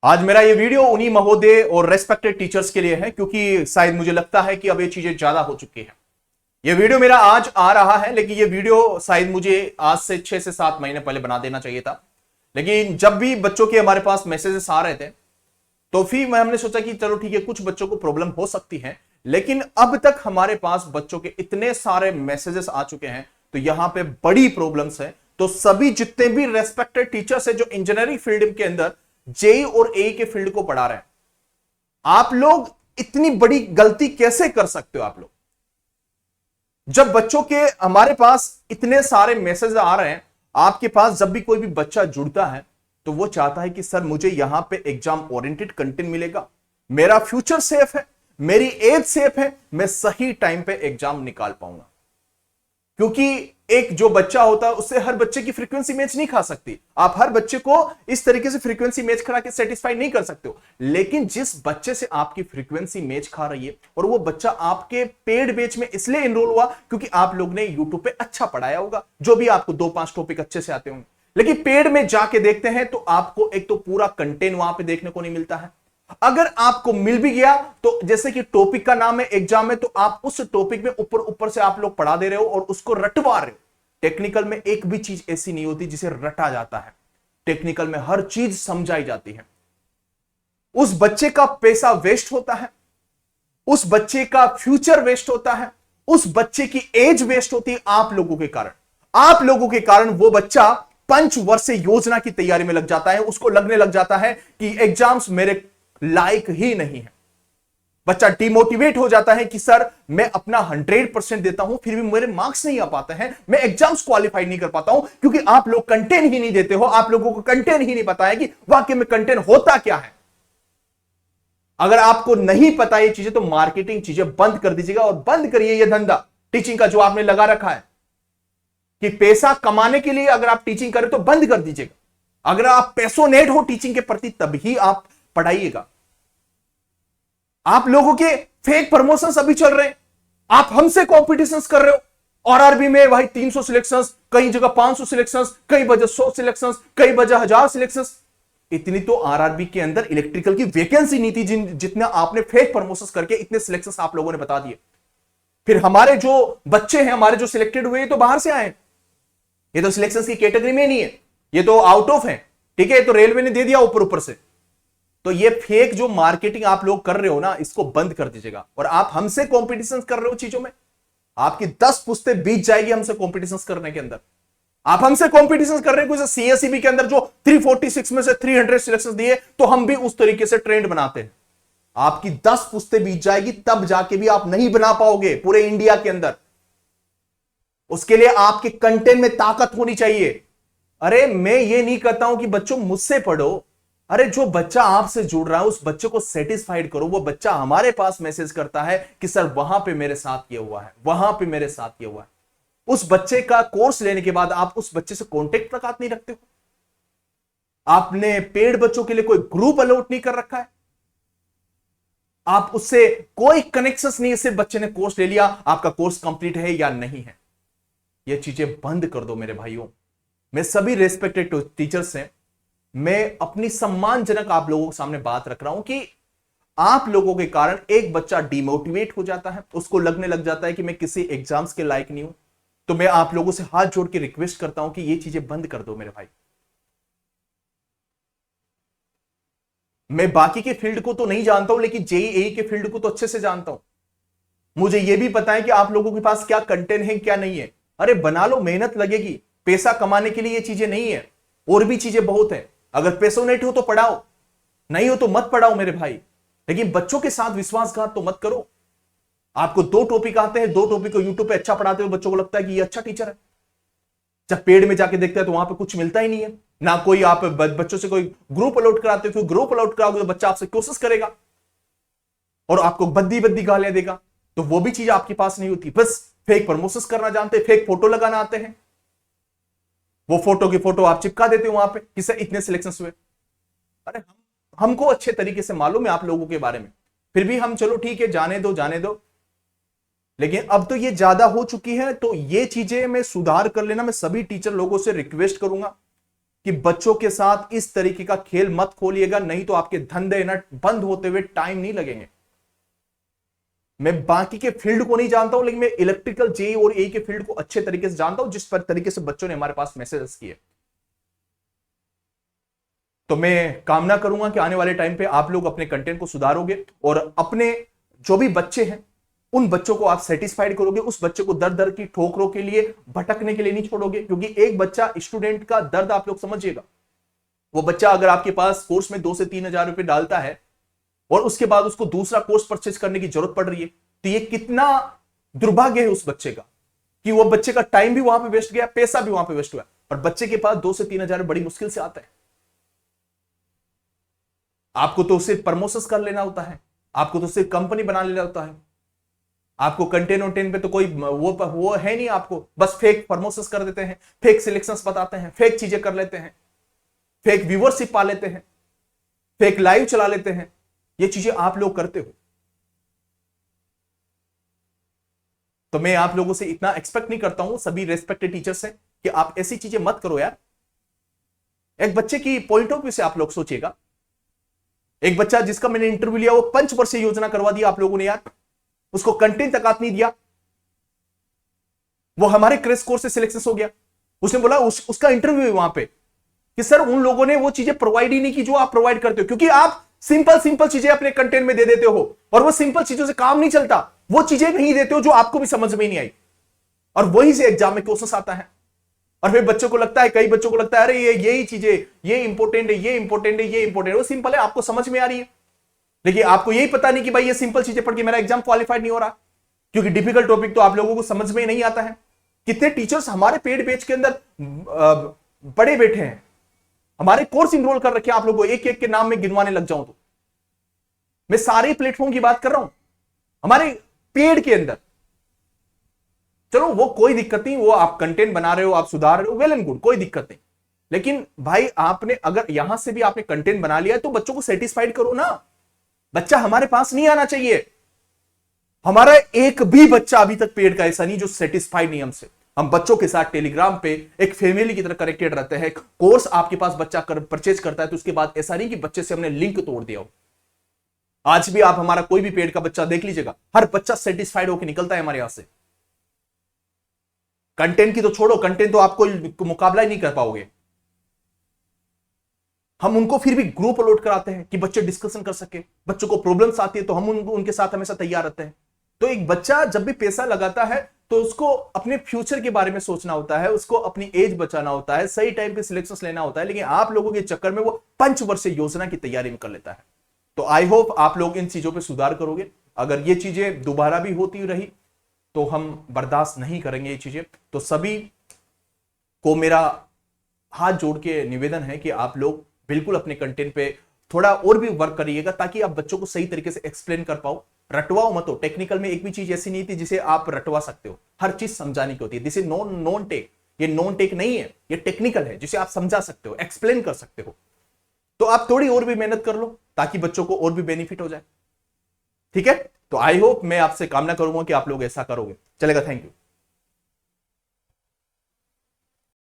आज मेरा ये वीडियो उन्हीं महोदय और रेस्पेक्टेड टीचर्स के लिए है, क्योंकि शायद मुझे लगता है कि अब ये चीजें ज्यादा हो चुकी हैं। ये वीडियो मेरा आज आ रहा है, लेकिन ये वीडियो शायद मुझे आज से 6 से 7 महीने पहले बना देना चाहिए था। लेकिन जब भी बच्चों के हमारे पास मैसेजेस आ रहे थे, तो फिर हमने सोचा कि चलो ठीक है, कुछ बच्चों को प्रॉब्लम हो सकती है। लेकिन अब तक हमारे पास बच्चों के इतने सारे मैसेजेस आ चुके हैं, तो यहां पे बड़ी प्रॉब्लम्स है। तो सभी जितने भी रेस्पेक्टेड टीचर्स है जो इंजीनियरिंग फील्ड के अंदर जेई और ए के फील्ड को पढ़ा रहे हैं, आप लोग इतनी बड़ी गलती कैसे कर सकते हो? आप लोग जब बच्चों के हमारे पास इतने सारे मैसेज आ रहे हैं, आपके पास जब भी कोई भी बच्चा जुड़ता है तो वो चाहता है कि सर मुझे यहां पे एग्जाम ओरिएंटेड कंटेंट मिलेगा, मेरा फ्यूचर सेफ है, मेरी एज सेफ है, मैं सही टाइम पे एग्जाम निकाल पाऊंगा। क्योंकि एक जो बच्चा होता है उससे हर बच्चे की फ्रीक्वेंसी मैच नहीं खा सकती। आप हर बच्चे को इस तरीके से फ्रीक्वेंसी मैच करा के सेटिस्फाई नहीं कर सकते हो। लेकिन जिस बच्चे से आपकी फ्रीक्वेंसी मैच खा रही है और वो बच्चा आपके पेड बैच में इसलिए एनरोल हुआ क्योंकि आप लोग ने यूट्यूब पे अच्छा पढ़ाया होगा, जो भी आपको 2-5 टॉपिक अच्छे से आते होंगे। लेकिन पेड में जाके देखते हैं तो आपको एक तो पूरा कंटेंट वहां पे देखने को नहीं मिलता है। अगर आपको मिल भी गया तो जैसे कि टॉपिक का नाम है एग्जाम में, तो आप उस टॉपिक में ऊपर ऊपर से आप लोग पढ़ा दे रहे हो और उसको रटवा रहे हो। टेक्निकल में एक भी चीज ऐसी नहीं होती जिसे रटा जाता है। टेक्निकल में हर चीज समझाई जाती है। उस बच्चे का पैसा वेस्ट होता है, उस बच्चे का फ्यूचर वेस्ट होता है, उस बच्चे की एज वेस्ट होती है आप लोगों के कारण। आप लोगों के कारण वो बच्चा पंचवर्षीय योजना की तैयारी में लग जाता है। उसको लगने लग जाता है कि एग्जाम्स मेरे लायक ही नहीं है। बच्चा डिमोटिवेट हो जाता है कि सर मैं अपना 100% देता हूं, फिर भी मेरे मार्क्स नहीं आ पाते हैं, मैं एग्जाम्स क्वालिफाई नहीं कर पाता हूं, क्योंकि आप लोग कंटेंट ही नहीं देते हो। आप लोगों को कंटेंट ही नहीं पता है कि वाकई में कंटेंट होता क्या है। अगर आपको नहीं पता ये चीजें, तो मार्केटिंग चीजें बंद कर दीजिएगा और बंद करिए ये धंधा टीचिंग का जो आपने लगा रखा है कि पैसा कमाने के लिए अगर आप टीचिंग करें तो बंद कर दीजिएगा। अगर आप पैशनेट हो टीचिंग के प्रति तभी आप पढ़ाइएगा। आप लोगों के फेक प्रमोशंस अभी चल रहे हैं, आप हमसे कॉम्पिटिशंस कर रहे हो। आरआरबी में भाई 300 सिलेक्शंस, कई जगह 500 सिलेक्शंस, कई वजह 100 सिलेक्शंस, कई वजह 1000 सिलेक्शंस। इतनी तो आरआरबी के अंदर इलेक्ट्रिकल की वैकेंसी नहीं थी जितना आपने फेक प्रमोशंस करके इतने सिलेक्शंस आप लोगों ने बता दिए। फिर हमारे जो बच्चे हैं, हमारे जो सिलेक्टेड हुए, ये तो बाहर से आए, ये तो सिलेक्शंस की कैटेगरी में नहीं है, ये तो आउट ऑफ है। ठीक है, तो रेलवे ने दे दिया ऊपर ऊपर से। तो ये फेक जो मार्केटिंग आप लोग कर रहे हो ना, इसको बंद कर दीजिएगा। और आप हमसे कॉम्पिटिशन कर रहे हो चीजों में, आपकी 10 पुश्तें बीत जाएगी हमसे कॉम्पिटिशन करने के अंदर। आप हमसे कॉम्पिटिशन कर रहे हो सीएसईबी के अंदर जो 346 में से 300 सिलेक्शन दिए, तो हम भी उस तरीके से ट्रेंड बनाते हैं। आपकी 10 पुश्तें बीत जाएगी तब जाके भी आप नहीं बना पाओगे पूरे इंडिया के अंदर। उसके लिए आपके कंटेंट में ताकत होनी चाहिए। अरे मैं ये नहीं कहता हूं कि बच्चों मुझसे पढ़ो, अरे जो बच्चा आपसे जुड़ रहा है उस बच्चे को सेटिस्फाइड करो। वो बच्चा हमारे पास मैसेज करता है कि सर वहां पे मेरे साथ ये हुआ है, वहां पे मेरे साथ ये हुआ है। उस बच्चे का कोर्स लेने के बाद आप उस बच्चे से कांटेक्ट तक नहीं रखते हो। आपने पेड बच्चों के लिए कोई ग्रुप अलॉट नहीं कर रखा है, आप उससे कोई कनेक्शन नहीं है, सिर्फ बच्चे ने कोर्स ले लिया, आपका कोर्स कंप्लीट है या नहीं है। ये चीजें बंद कर दो मेरे भाइयों। मैं सभी रेस्पेक्टेड टीचर्स से मैं अपनी सम्मानजनक आप लोगों के सामने बात रख रहा हूं कि आप लोगों के कारण एक बच्चा डिमोटिवेट हो जाता है, उसको लगने लग जाता है कि मैं किसी एग्जाम्स के लायक नहीं हूं। तो मैं आप लोगों से हाथ जोड़ के रिक्वेस्ट करता हूं कि ये चीजें बंद कर दो मेरे भाई। मैं बाकी के फील्ड को तो नहीं जानता हूं, लेकिन जेईई के फील्ड को तो अच्छे से जानता हूं। मुझे यह भी पता है कि आप लोगों के पास क्या कंटेंट है क्या नहीं है। अरे बना लो, मेहनत लगेगी। पैसा कमाने के लिए ये चीजें नहीं है, और भी चीजें बहुत है। अगर पैशनेट हो तो पढ़ाओ, नहीं हो तो मत पढ़ाओ मेरे भाई। लेकिन बच्चों के साथ विश्वासघात तो मत करो। आपको 2 टॉपिक आते हैं, 2 टॉपिक को यूट्यूब पे अच्छा पढ़ाते हो, बच्चों को लगता है कि ये अच्छा टीचर है। जब पेड में जाके देखते हैं तो वहां पे कुछ मिलता ही नहीं है ना। कोई आप बच्चों से कोई ग्रुप अलॉट कराते हो, ग्रुप अलॉट कराओगे तो बच्चा आपसे कोशिश करेगा और आपको बद्दी बद्दी गालियां देगा। तो वो भी चीज आपके पास नहीं होती। बस फेक प्रमोशंस करना जानते हैं, फेक फोटो लगाना आते हैं। वो फोटो की फोटो आप चिपका देते हो वहां पे कि सर इतने सिलेक्शंस हुए। अरे हमको अच्छे तरीके से मालूम है आप लोगों के बारे में, फिर भी हम चलो ठीक है जाने दो जाने दो। लेकिन अब तो ये ज्यादा हो चुकी है, तो ये चीजें मैं सुधार कर लेना। मैं सभी टीचर लोगों से रिक्वेस्ट करूंगा कि बच्चों के साथ इस तरीके का खेल मत खोलिएगा, नहीं तो आपके धंधे ना बंद होते हुए टाइम नहीं लगेंगे। मैं बाकी के फील्ड को नहीं जानता हूं, लेकिन मैं इलेक्ट्रिकल जे और ए के फील्ड को अच्छे तरीके से जानता हूं, जिस पर तरीके से बच्चों ने हमारे पास मैसेजेस किए। तो मैं कामना करूंगा कि आने वाले टाइम पे आप लोग अपने कंटेंट को सुधारोगे और अपने जो भी बच्चे हैं उन बच्चों को आप सेटिस्फाइड करोगे, उस बच्चे को दर दर की ठोकरों के लिए भटकने के लिए नहीं छोड़ोगे। क्योंकि एक बच्चा, स्टूडेंट का दर्द आप लोग समझिएगा, वो बच्चा अगर आपके पास कोर्स में 2 से 3 हजार रुपए डालता है और उसके बाद उसको दूसरा कोर्स परचेज करने की जरूरत पड़ रही है, तो ये कितना दुर्भाग्य है उस बच्चे का कि वो बच्चे का टाइम भी वहां पे वेस्ट गया, पैसा भी वहां पे वेस्ट हुआ, और बच्चे के पास 2 से 3 हजार बड़ी मुश्किल से आता है। आपको तो सिर्फ प्रमोशंस कर लेना होता है, आपको तो सिर्फ कंपनी बना लेना होता है, आपको कंटेंट वोटेंट पे तो कोई वो है नहीं, आपको बस फेक प्रमोशंस कर देते हैं, फेक सिलेक्शंस बताते हैं, फेक चीजें कर लेते हैं, फेक व्यूअरशिप पा लेते हैं, फेक लाइव चला लेते हैं। ये चीजें आप लोग करते हो। तो मैं आप लोगों से इतना एक्सपेक्ट नहीं करता हूं, सभी रेस्पेक्टेड टीचर्स हैं, कि आप ऐसी चीजें मत करो यार। एक बच्चे की पॉइंट ऑफ व्यू से आप लोग सोचिएगा। एक बच्चा जिसका मैंने इंटरव्यू लिया, वो पंचवर्षीय योजना करवा दी आप लोगों ने यार, उसको कंटेंट तक नहीं दिया, वो हमारे क्रैश कोर्स से सिलेक्शन हो गया। उसने बोला उसका इंटरव्यू वहां पे कि सर उन लोगों ने वो चीजें प्रोवाइड ही नहीं की जो आप प्रोवाइड करते हो, क्योंकि आप सिंपल चीजें अपने कंटेंट में दे देते हो और वो सिंपल चीजों से काम नहीं चलता। वो चीजें नहीं देते हो जो आपको भी समझ में नहीं आई, और वहीं से एग्जाम में क्वेश्चन आता है। और फिर बच्चों को लगता है, कई बच्चों को लगता है अरे यही चीजें, ये इंपॉर्टेंट है, ये इंपॉर्टेंट है, ये इंपॉर्टेंट है। वो सिंपल है, आपको समझ में आ रही है, लेकिन आपको यही पता नहीं कि भाई ये सिंपल चीजें पढ़ के मेरा एग्जाम क्वालिफाइड नहीं हो रहा, क्योंकि डिफिकल्ट टॉपिक तो आप लोगों को समझ में नहीं आता है। कितने टीचर्स हमारे पेड बैच के अंदर बड़े बैठे हैं, हमारे कोर्स इनरोल कर रखे हैं आप लोगों को, एक एक के नाम में गिनवाने लग जाऊं तो। मैं सारे प्लेटफॉर्म की बात कर रहा हूं हमारे पेड के अंदर। चलो वो कोई दिक्कत नहीं, वो आप कंटेंट बना रहे हो, आप सुधार रहे हो, वेल एंड गुड, कोई दिक्कत नहीं। लेकिन भाई आपने अगर यहां से भी आपने कंटेंट बना लिया है तो बच्चों को सेटिस्फाइड करो ना। बच्चा हमारे पास नहीं आना चाहिए। हमारा एक भी बच्चा अभी तक पेड का ऐसा नहीं जो सेटिस्फाइड नहीं हमसे। हम बच्चों के साथ टेलीग्राम पे एक फैमिली की तरह कनेक्टेड रहते हैं। कोर्स आपके पास बच्चा परचेज करता है तो उसके बाद ऐसा नहीं कि बच्चे से हमने लिंक तोड़ दिया हो। आज भी आप हमारा कोई भी पेड का बच्चा देख लीजिएगा, हर बच्चा सेटिस्फाइड होकर निकलता है हमारे यहां से। कंटेंट की तो छोड़ो, कंटेंट तो आपको मुकाबला ही नहीं कर पाओगे। हम उनको फिर भी ग्रुप अलॉट कराते हैं कि बच्चे डिस्कशन कर सके, बच्चों को प्रॉब्लम्स आती है तो हम उनके साथ हमेशा तैयार रहते हैं। तो एक बच्चा जब भी पैसा लगाता है तो उसको अपने फ्यूचर के बारे में सोचना होता है, उसको अपनी एज बचाना होता है, सही टाइम पे सिलेक्शंस लेना होता है। लेकिन आप लोगों के चक्कर में वो पंचवर्षीय योजना की तैयारी में कर लेता है। तो आई होप आप लोग इन चीजों पर सुधार करोगे। अगर ये चीजें दोबारा भी होती रही तो हम बर्दाश्त नहीं करेंगे ये चीजें। तो सभी को मेरा हाथ जोड़ के निवेदन है कि आप लोग बिल्कुल अपने कंटेंट पे थोड़ा और भी वर्क करिएगा, ताकि आप बच्चों को सही तरीके से एक्सप्लेन कर पाओ। रटवाओ मत हो। टेक्निकल में एक भी चीज ऐसी नहीं थी जिसे आप रटवा सकते हो, हर चीज समझाने की होती है। दिस इज नॉन टेक, ये नॉन टेक नहीं है, ये टेक्निकल है जिसे आप समझा सकते हो, एक्सप्लेन कर सकते हो। तो आप थोड़ी और भी मेहनत कर लो ताकि बच्चों को और भी बेनिफिट हो जाए। ठीक है, तो आई होप, मैं आपसे कामना करूंगा कि आप लोग ऐसा करोगे। चलेगा, थैंक यू।